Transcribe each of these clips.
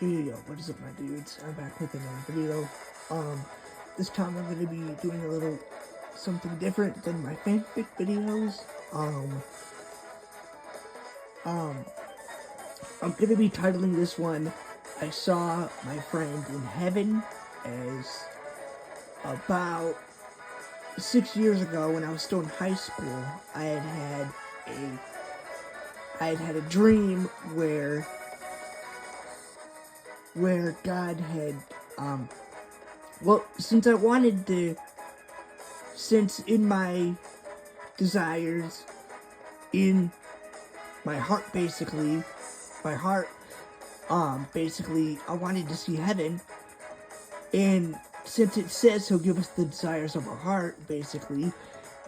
Yo, what is up, my dudes? I'm back with another video. This time I'm gonna be doing a little something different than my fanfic videos. I'm gonna be titling this one, I Saw My Friend in Heaven, as about 6 years ago when I was still in high school, I had a dream where God had, since in my desires, in my heart, basically, I wanted to see heaven, and since it says he'll give us the desires of our heart, basically,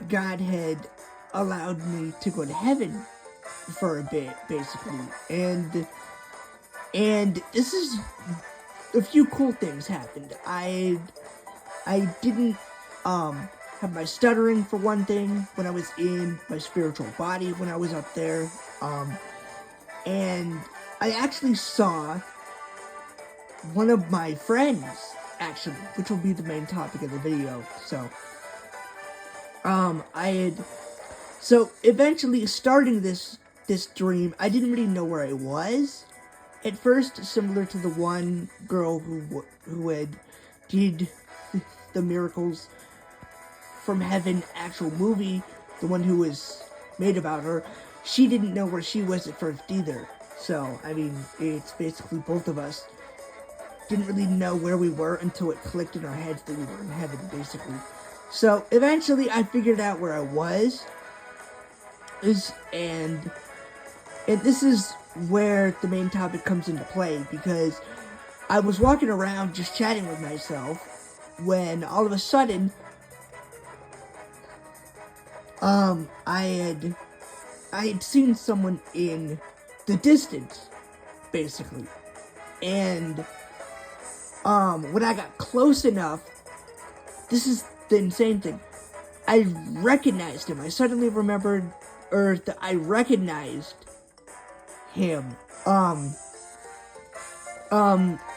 God had allowed me to go to heaven for a bit, basically, and this is a few cool things happened. I didn't have my stuttering, for one thing, when I was in my spiritual body when I was up there, and I actually saw one of my friends, actually, which will be the main topic of the video. So eventually, starting this dream, I didn't really know where I was at first, similar to the one girl who had did the Miracles from Heaven actual movie, the one who was made about her. She didn't know where she was at first either. So, I mean, it's basically both of us didn't really know where we were until it clicked in our heads that we were in heaven, basically. So, eventually, I figured out where I was, and this is where the main topic comes into play, because I was walking around just chatting with myself when all of a sudden I had seen someone in the distance, basically, and when I got close enough, this is the insane thing, I recognized him. I suddenly remembered, or that I recognized him.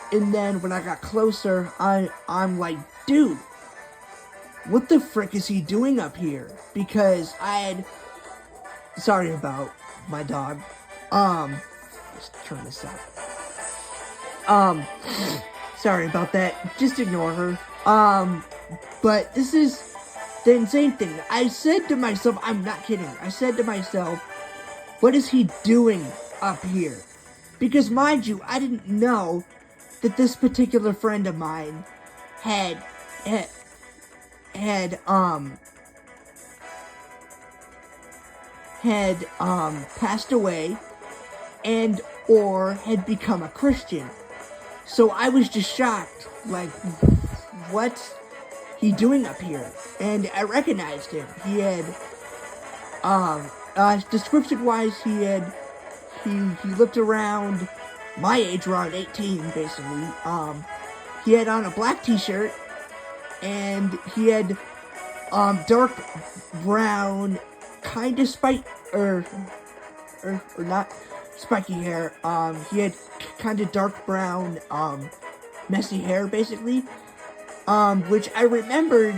And then when I got closer, I'm like, dude, what the frick is he doing up here? Because sorry about my dog. Let's turn this up. Sorry about that. Just ignore her. But this is the insane thing. I said to myself, I'm not kidding. I said to myself, what is he doing up here? Because, mind you, I didn't know that this particular friend of mine had passed away and or had become a Christian. So I was just shocked, like, what's he doing up here? And I recognized him. He had, description-wise, he looked around my age, around 18, basically. He had on a black t-shirt, and he had, dark brown, kind of or not spiky hair. He had kind of dark brown, messy hair, basically. Which I remembered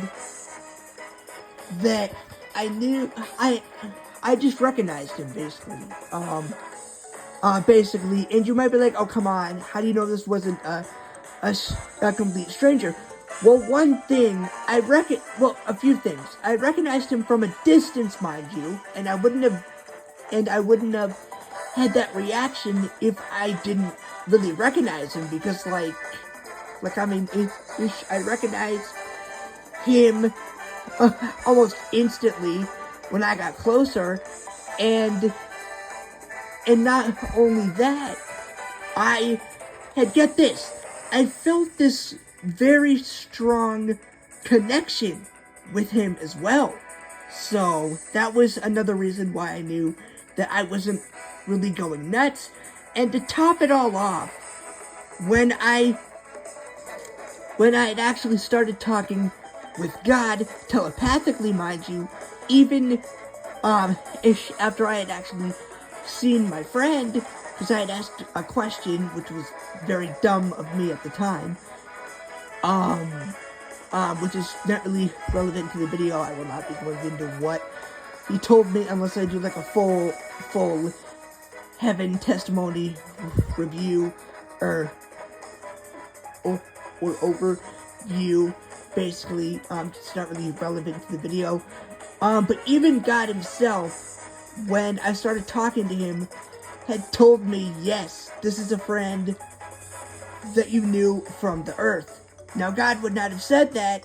that I knew, I just recognized him, basically. Basically, and you might be like, oh, come on, how do you know this wasn't a complete stranger? Well, one thing, a few things. I recognized him from a distance, mind you, and I wouldn't have had that reaction if I didn't really recognize him, because, I recognized him almost instantly when I got closer, and not only that, I felt this very strong connection with him as well. So that was another reason why I knew that I wasn't really going nuts. And to top it all off, when I had actually started talking with God, telepathically, mind you, even after I had actually seen my friend, because I had asked a question, which was very dumb of me at the time, which is not really relevant to the video. I will not be going into what he told me unless I do like a full heaven testimony review or overview. Basically, it's not really relevant to the video. But even God himself, when I started talking to him, had told me, yes, this is a friend that you knew from the earth. Now, God would not have said that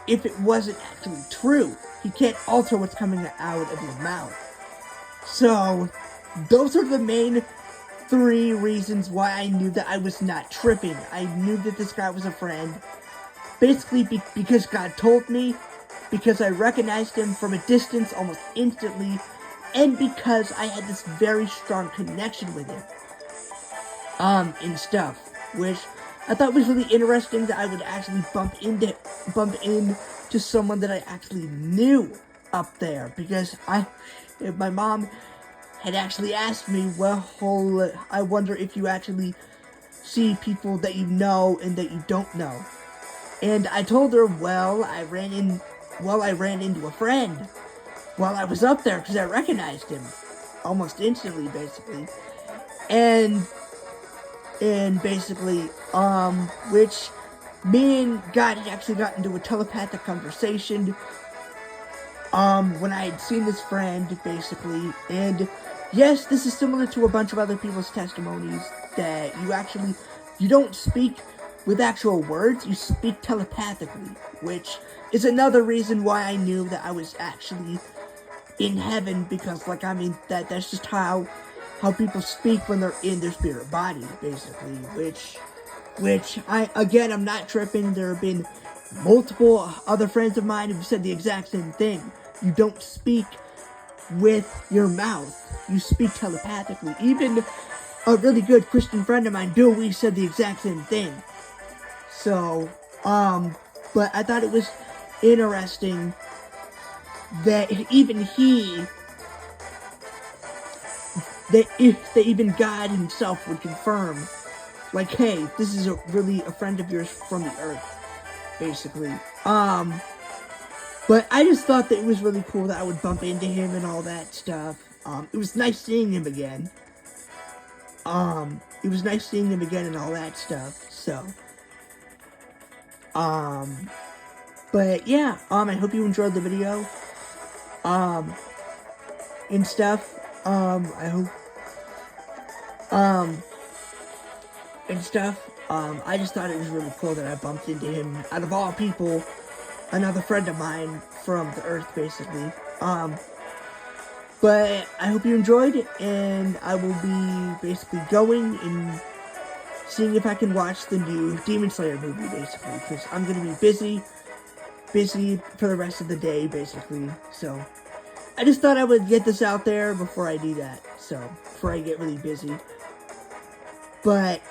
if it wasn't actually true. He can't alter what's coming out of his mouth. So, those are the main 3 reasons why I knew that I was not tripping. I knew that this guy was a friend. Basically, because God told me, because I recognized him from a distance almost instantly, and because I had this very strong connection with him. And stuff, which I thought was really interesting that I would actually bump into someone that I actually knew up there, because my mom had actually asked me, well, I wonder if you actually see people that you know and that you don't know. And I told her, well, I ran into a friend while I was up there because I recognized him almost instantly, basically. And basically, which me and God had actually got into a telepathic conversation, when I had seen this friend, basically. And yes, this is similar to a bunch of other people's testimonies, that you don't speak with actual words, you speak telepathically, which is another reason why I knew that I was actually in heaven, because, like, I mean, that's just how people speak when they're in their spirit body, basically, which I'm not tripping. There have been multiple other friends of mine who've said the exact same thing. You don't speak with your mouth, you speak telepathically. Even a really good Christian friend of mine, Bill Wee, said the exact same thing. So, but I thought it was interesting that even God himself would confirm, like, hey, this is really a friend of yours from the earth, basically. But I just thought that it was really cool that I would bump into him and all that stuff. It was nice seeing him again. It was nice seeing him again and all that stuff, so. But yeah, I hope you enjoyed the video, and stuff, I hope, and stuff, I just thought it was really cool that I bumped into him, out of all people, another friend of mine from the earth, basically. But I hope you enjoyed it, and I will be basically going and seeing if I can watch the new Demon Slayer movie, basically, because I'm going to be busy for the rest of the day, basically. So I just thought I would get this out there before I do that, so before I get really busy. But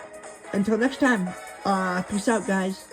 until next time, peace out, guys.